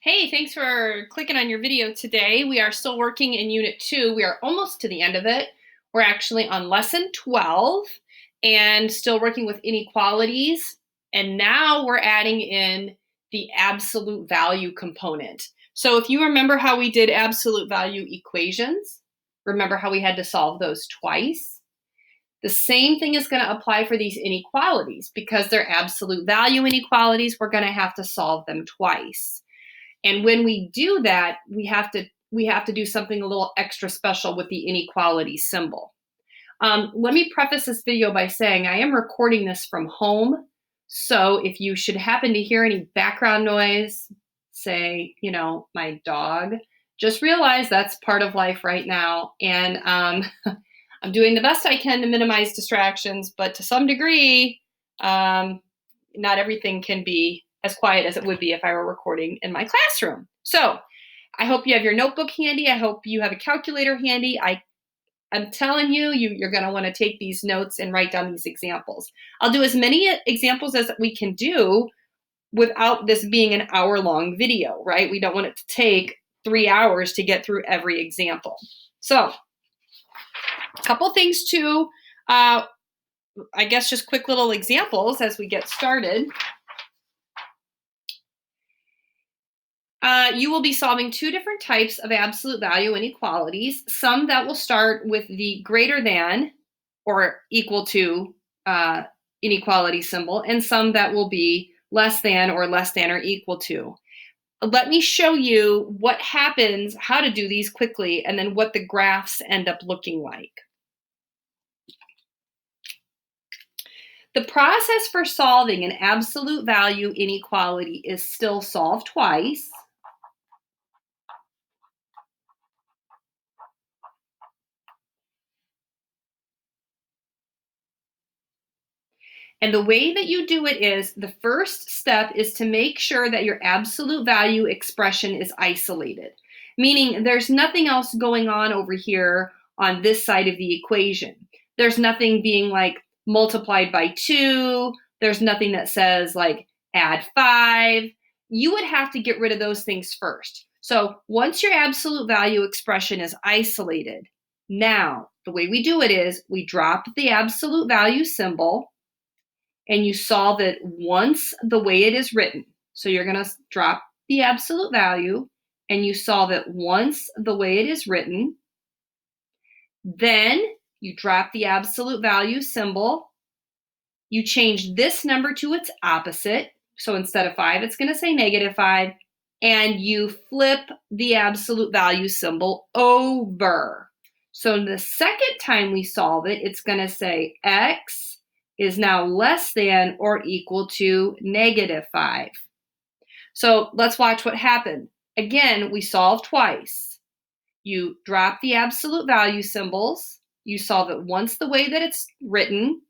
Hey, thanks for clicking on your video today. We are still working in Unit 2. We are almost to the end of it. We're actually on Lesson 12 and still working with inequalities. And now we're adding in the absolute value component. So if you remember how we did absolute value equations, remember how we had to solve those twice? The same thing is going to apply for these inequalities. Because they're absolute value inequalities, we're going to have to solve them twice. And when we do that, we have to do something a little extra special with the inequality symbol. Let me preface this video by saying I am recording this from home. So if you should happen to hear any background noise, say, my dog, just realize that's part of life right now. And I'm doing the best I can to minimize distractions, but to some degree, not everything can be as quiet as it would be if I were recording in my classroom. So I hope you have your notebook handy. I hope you have a calculator handy. I'm telling you, you're going to want to take these notes and write down these examples. I'll do as many examples as we can do without this being an hour-long video, right? We don't want it to take 3 hours to get through every example. So a couple things too, I guess just quick little examples as we get started. You will be solving two different types of absolute value inequalities. Some that will start with the greater than or equal to inequality symbol, and some that will be less than or equal to. Let me show you what happens, how to do these quickly, and then what the graphs end up looking like. The process for solving an absolute value inequality is still solve twice. And the way that you do it is, the first step is to make sure that your absolute value expression is isolated, meaning there's nothing else going on over here on this side of the equation. There's nothing being like multiplied by 2. There's nothing that says like add 5. You would have to get rid of those things first. So once your absolute value expression is isolated, now the way we do it is we drop the absolute value symbol and you solve it once the way it is written. So you're going to drop the absolute value and you solve it once the way it is written. Then you drop the absolute value symbol. You change this number to its opposite. So instead of 5, it's going to say -5. And you flip the absolute value symbol over. So the second time we solve it, it's going to say x is now less than or equal to -5. So let's watch what happened. Again, we solve twice. You drop the absolute value symbols. You solve it once the way that it's written.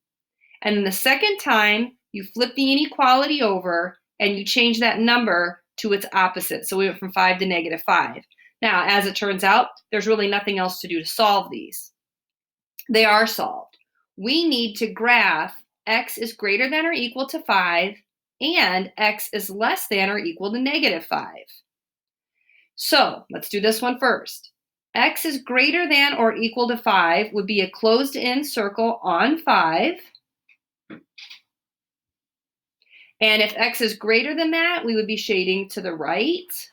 And then the second time, you flip the inequality over and you change that number to its opposite. So we went from 5 to -5. Now, as it turns out, there's really nothing else to do to solve these. They are solved. We need to graph x is greater than or equal to 5 and x is less than or equal to -5. So let's do this one first. X is greater than or equal to 5 would be a closed-in circle on 5. And if x is greater than that, we would be shading to the right.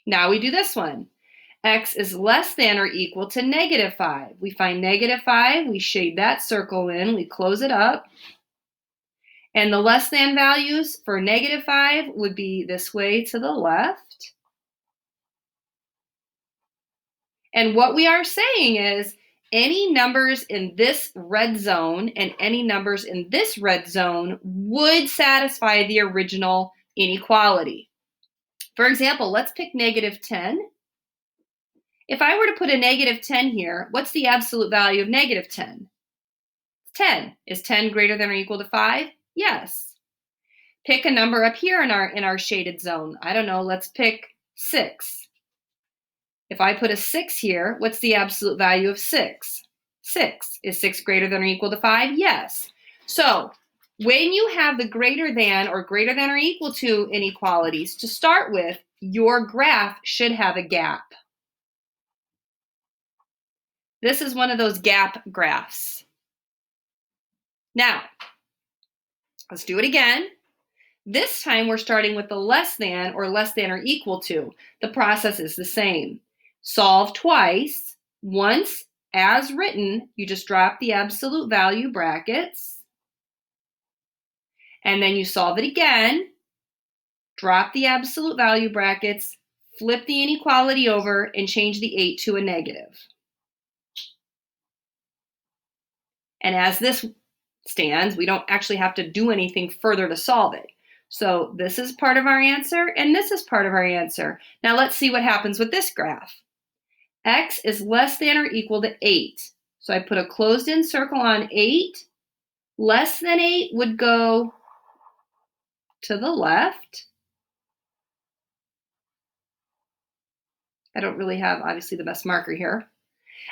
Now we do this one. X is less than or equal to -5. We find -5, we shade that circle in, we close it up. And the less than values for -5 would be this way to the left. And what we are saying is any numbers in this red zone and any numbers in this red zone would satisfy the original inequality. For example, let's pick -10. If I were to put a -10 here, what's the absolute value of -10? 10. Is 10 greater than or equal to 5? Yes. Pick a number up here in our shaded zone. I don't know, let's pick 6. If I put a 6 here, what's the absolute value of 6? 6. Is 6 greater than or equal to 5? Yes. So When you have the greater than or equal to inequalities, to start with, your graph should have a gap. This is one of those gap graphs. Now, let's do it again. This time we're starting with the less than or equal to. The process is the same. Solve twice. Once, as written, you just drop the absolute value brackets. And then you solve it again. Drop the absolute value brackets. Flip the inequality over and change the 8 to a negative. And as this stands, we don't actually have to do anything further to solve it. So this is part of our answer, and this is part of our answer. Now let's see what happens with this graph. X is less than or equal to 8. So I put a closed-in circle on 8. Less than 8 would go to the left. I don't really have, obviously, the best marker here.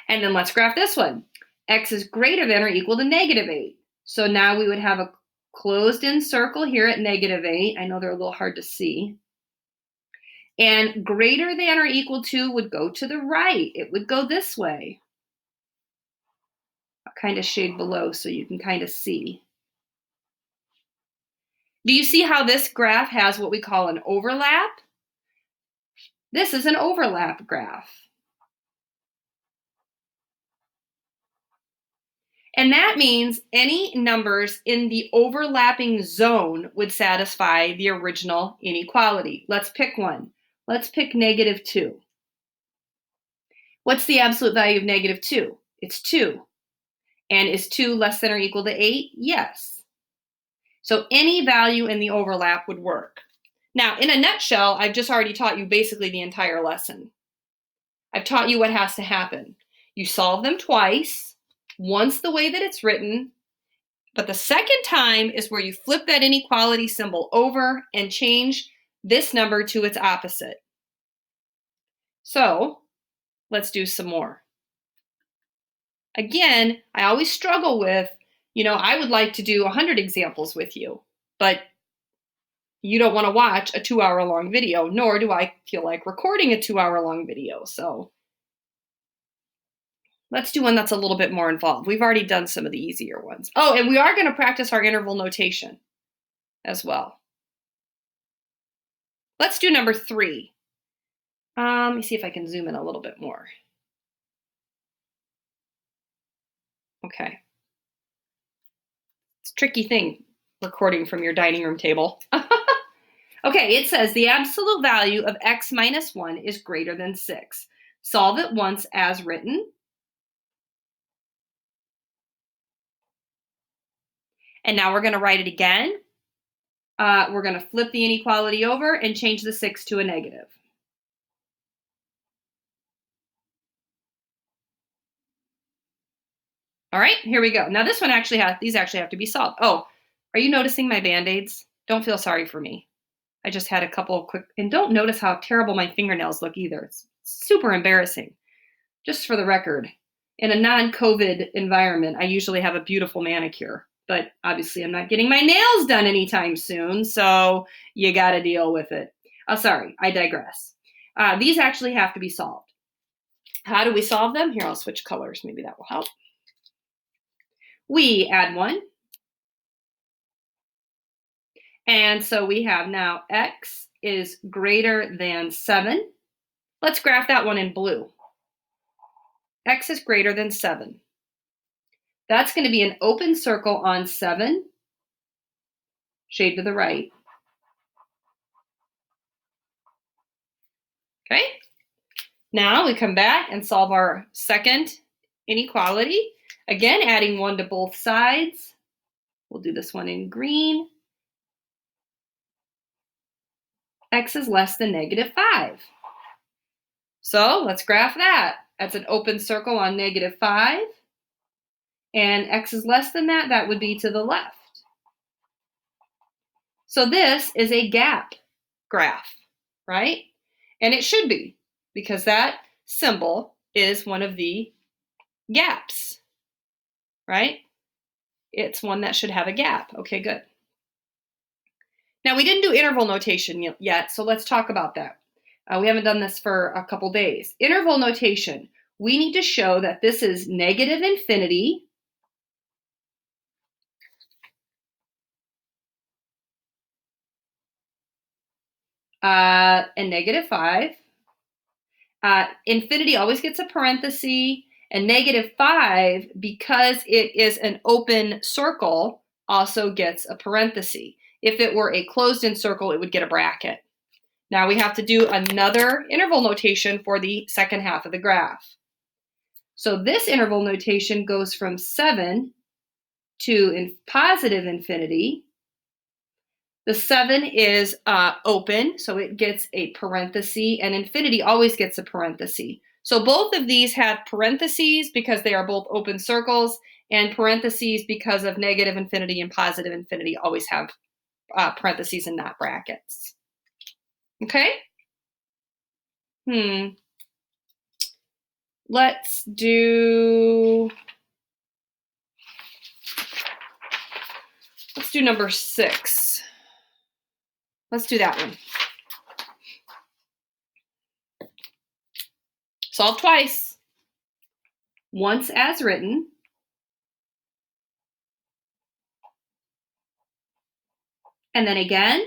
And then let's graph this one. X is greater than or equal to negative 8. So now we would have a closed-in circle here at negative 8. I know they're a little hard to see. And greater than or equal to would go to the right. It would go this way. I'll kind of shade below so you can kind of see. Do you see how this graph has what we call an overlap? This is an overlap graph. And that means any numbers in the overlapping zone would satisfy the original inequality. Let's pick one. Let's pick negative 2. What's the absolute value of negative 2? It's 2. And is 2 less than or equal to 8? Yes. So any value in the overlap would work. Now, in a nutshell, I've just already taught you basically the entire lesson. I've taught you what has to happen. You solve them twice, once the way that it's written, but the second time is where you flip that inequality symbol over and change this number to its opposite. So let's do some more. Again, I always struggle with, I would like to do 100 examples with you, but you don't want to watch a 2-hour-long video, nor do I feel like recording a 2-hour-long video. So let's do one that's a little bit more involved. We've already done some of the easier ones. Oh, and we are going to practice our interval notation as well. Let's do number 3. Let me see if I can zoom in a little bit more. Okay. It's a tricky thing, recording from your dining room table. Okay, it says the absolute value of x minus 1 is greater than 6. Solve it once as written. And now we're going to write it again. We're going to flip the inequality over and change the 6 to a negative. All right, here we go. Now this one these actually have to be solved. Oh, are you noticing my Band-Aids? Don't feel sorry for me. I just had a couple quick, and don't notice how terrible my fingernails look either. It's super embarrassing. Just for the record, in a non-COVID environment, I usually have a beautiful manicure, but obviously I'm not getting my nails done anytime soon, so you got to deal with it. Oh, sorry, I digress. These actually have to be solved. How do we solve them? Here, I'll switch colors. Maybe that will help. We add 1. And so we have now x is greater than 7. Let's graph that one in blue. X is greater than 7. That's going to be an open circle on 7, shade to the right. Okay. Now we come back and solve our second inequality. Again, adding 1 to both sides. We'll do this one in green. X is less than negative 5. So let's graph that. That's an open circle on negative 5. And x is less than that, that would be to the left. So this is a gap graph, right? And it should be, because that symbol is one of the gaps, right? It's one that should have a gap. Okay, good. Now, we didn't do interval notation yet, so let's talk about that. We haven't done this for a couple days. Interval notation, we need to show that this is negative infinity and negative 5. Infinity always gets a parenthesis, and negative 5, because it is an open circle, also gets a parenthesis. If it were a closed-in circle, it would get a bracket. Now we have to do another interval notation for the second half of the graph. So this interval notation goes from 7 to positive infinity. The 7 is open, so it gets a parenthesis, and infinity always gets a parenthesis. So both of these have parentheses because they are both open circles, and parentheses because of negative infinity and positive infinity always have parentheses and not brackets. Okay? Let's do number 6. Let's do that one. Solve twice. Once as written, and then again.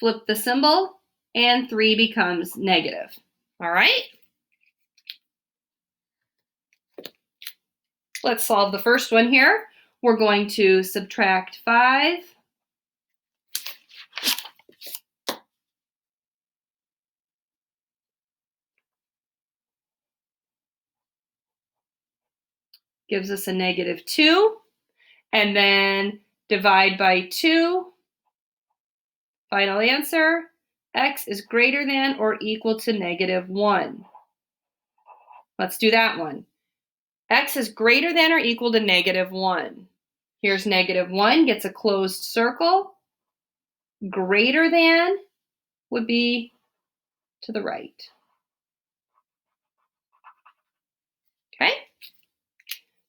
Flip the symbol, and 3 becomes negative. All right? Let's solve the first one here. We're going to subtract 5. Gives us a negative 2. And then divide by 2. Final answer, x is greater than or equal to negative 1. Let's do that one. X is greater than or equal to negative 1. Here's negative 1, gets a closed circle. Greater than would be to the right. Okay?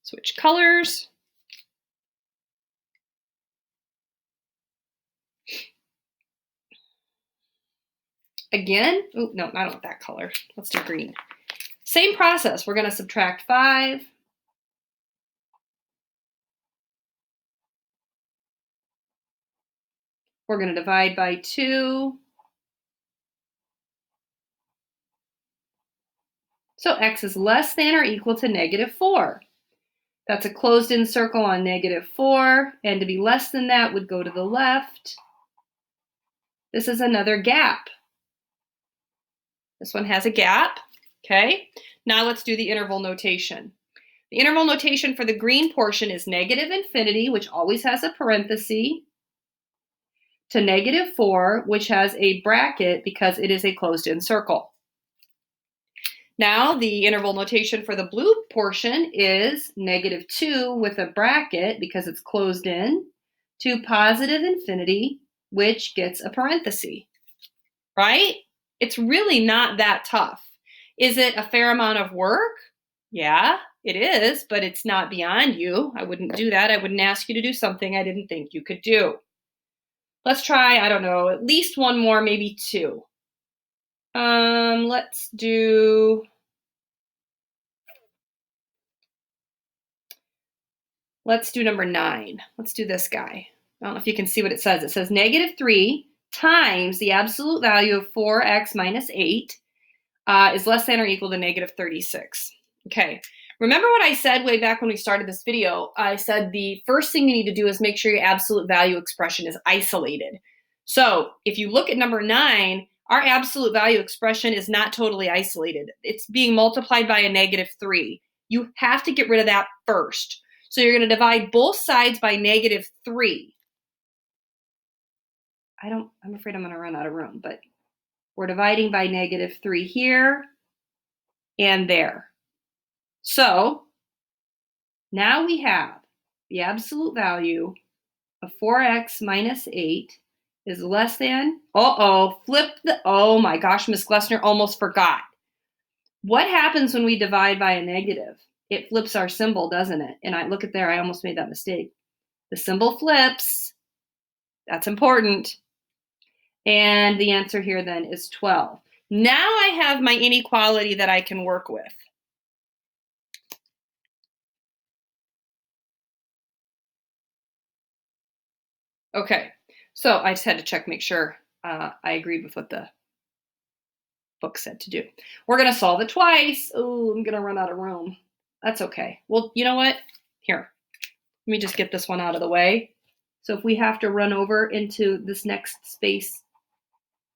Switch colors. Again, oh, no, I don't want that color. Let's do green. Same process. We're going to subtract 5. We're going to divide by 2. So x is less than or equal to negative 4. That's a closed-in circle on negative 4. And to be less than that would go to the left. This is another gap. This one has a gap. Okay, now let's do the interval notation. The interval notation for the green portion is negative infinity, which always has a parenthesis, to negative 4, which has a bracket because it is a closed-in circle. Now the interval notation for the blue portion is negative 2 with a bracket because it's closed in to positive infinity, which gets a parenthesis, right? It's really not that tough. Is it a fair amount of work? Yeah, it is, but it's not beyond you. I wouldn't do that. I wouldn't ask you to do something I didn't think you could do. Let's try, I don't know, at least one more, maybe 2. Let's do number 9. Let's do this guy. I don't know if you can see what it says. It says negative 3 times the absolute value of 4x minus 8 is less than or equal to negative 36. Okay, remember what I said way back when we started this video? I said the first thing you need to do is make sure your absolute value expression is isolated. So if you look at number 9, our absolute value expression is not totally isolated. It's being multiplied by a negative 3. You have to get rid of that first. So you're going to divide both sides by negative 3. I'm afraid I'm going to run out of room, but we're dividing by negative 3 here and there. So now we have the absolute value of 4x minus 8 is less than, oh my gosh, Miss Glessner almost forgot. What happens when we divide by a negative? it flips our symbol, doesn't it? And I look at there, I almost made that mistake. The symbol flips. That's important. And the answer here then is 12. Now I have my inequality that I can work with. Okay, so I just had to check, make sure I agreed with what the book said to do. We're going to solve it twice. Oh, I'm going to run out of room. That's okay. Well, you know what? Here, let me just get this one out of the way. So if we have to run over into this next space,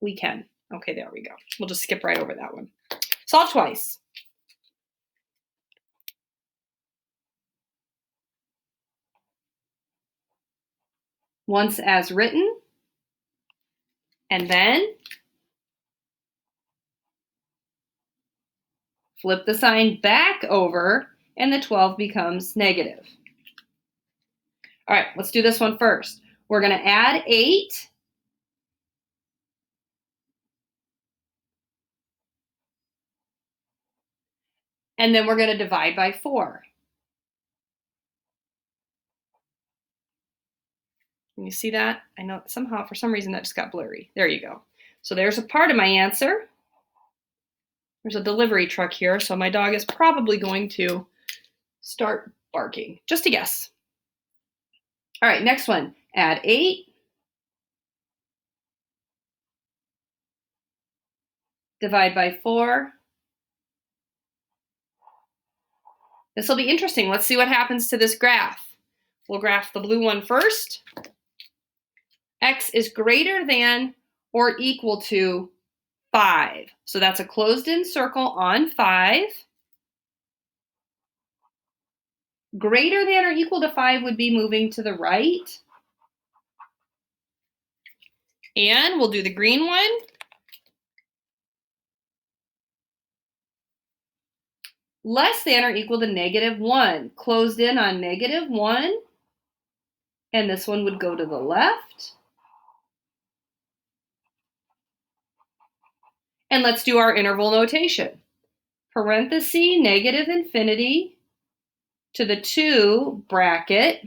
we can. Okay, there we go. We'll just skip right over that one. Solve twice. Once as written, and then flip the sign back over, and the 12 becomes negative. All right, let's do this one first. We're going to add 8. And then we're going to divide by 4. Can you see that? I know somehow, for some reason, that just got blurry. There you go. So there's a part of my answer. There's a delivery truck here, so my dog is probably going to start barking. Just a guess. All right, next one. Add 8. Divide by 4. This will be interesting. Let's see what happens to this graph. We'll graph the blue one first. X is greater than or equal to 5. So that's a closed-in circle on 5. Greater than or equal to 5 would be moving to the right. And we'll do the green one. Less than or equal to -1. Closed in on -1. And this one would go to the left. And let's do our interval notation. Parenthesis, -infinity to the 2 bracket.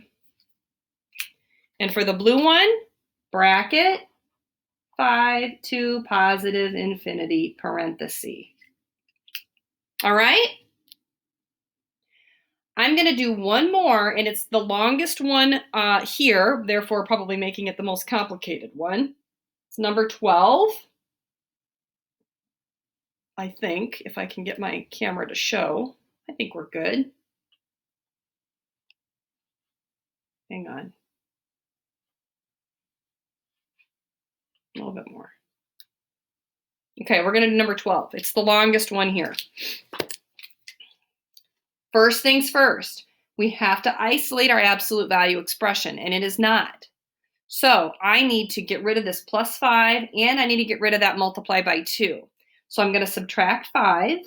And for the blue one, bracket 5 to positive infinity parenthesis. All right? I'm going to do one more, and it's the longest one here, therefore probably making it the most complicated one. It's number 12. I think, if I can get my camera to show. I think we're good. Hang on. A little bit more. Okay, we're going to do number 12. It's the longest one here. First things first, we have to isolate our absolute value expression, and it is not. So I need to get rid of this +5, and I need to get rid of that multiply by 2. So I'm going to subtract 5.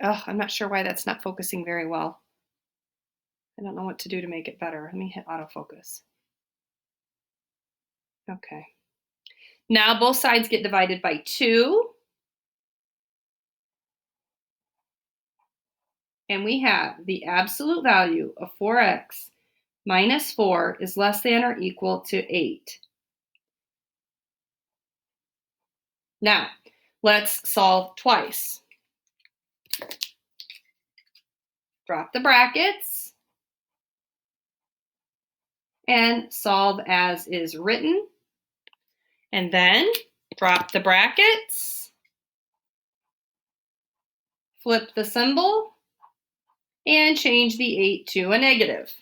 Oh, I'm not sure why that's not focusing very well. I don't know what to do to make it better. Let me hit autofocus. Okay. Now both sides get divided by 2. And we have the absolute value of 4x minus 4 is less than or equal to 8. Now, let's solve twice. Drop the brackets and solve as is written. And then drop the brackets, flip the symbol, and change the 8 to a negative.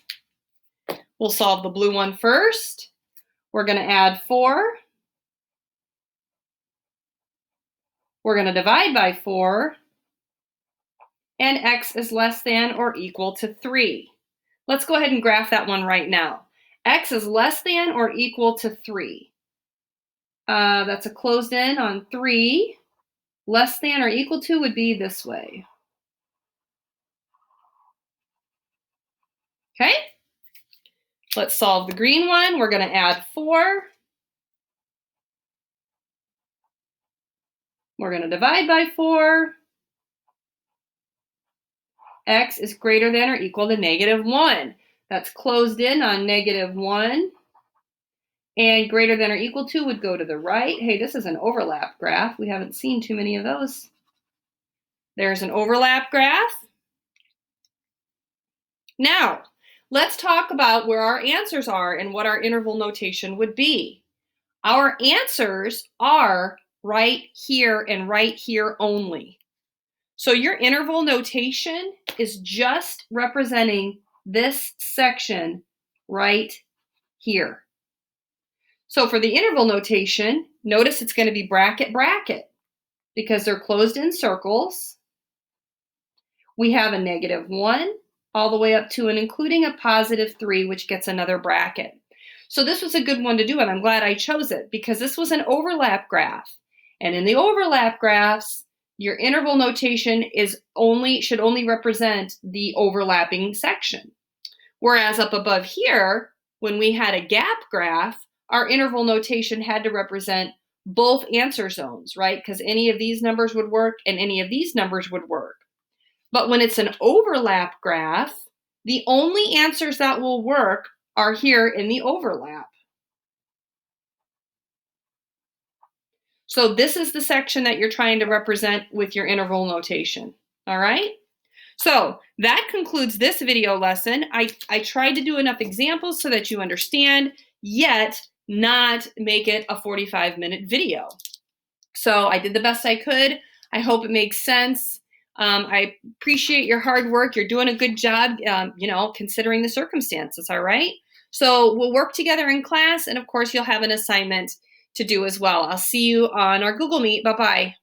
We'll solve the blue one first. We're going to add 4. We're going to divide by 4. And x is less than or equal to 3. Let's go ahead and graph that one right now. X is less than or equal to 3. That's a closed in on 3. Less than or equal to would be this way. Okay, let's solve the green one. We're going to add 4. We're going to divide by 4. X is greater than or equal to -1. That's closed in on -1. And greater than or equal to would go to the right. Hey, this is an overlap graph. We haven't seen too many of those. There's an overlap graph. Now, let's talk about where our answers are and what our interval notation would be. Our answers are right here and right here only. So your interval notation is just representing this section right here. So for the interval notation, notice it's going to be bracket, bracket, because they're closed in circles. We have a -1 all the way up to and including a +3, which gets another bracket. So this was a good one to do, and I'm glad I chose it because this was an overlap graph. And in the overlap graphs, your interval notation should only represent the overlapping section. Whereas up above here, when we had a gap graph, our interval notation had to represent both answer zones, right? Because any of these numbers would work and any of these numbers would work. But when it's an overlap graph, the only answers that will work are here in the overlap. So this is the section that you're trying to represent with your interval notation, all right? So that concludes this video lesson. I tried to do enough examples so that you understand, yet not make it a 45-minute video. So I did the best I could. I hope it makes sense. I appreciate your hard work. You're doing a good job, considering the circumstances, all right? So we'll work together in class, and of course, you'll have an assignment to do as well. I'll see you on our Google Meet. Bye-bye.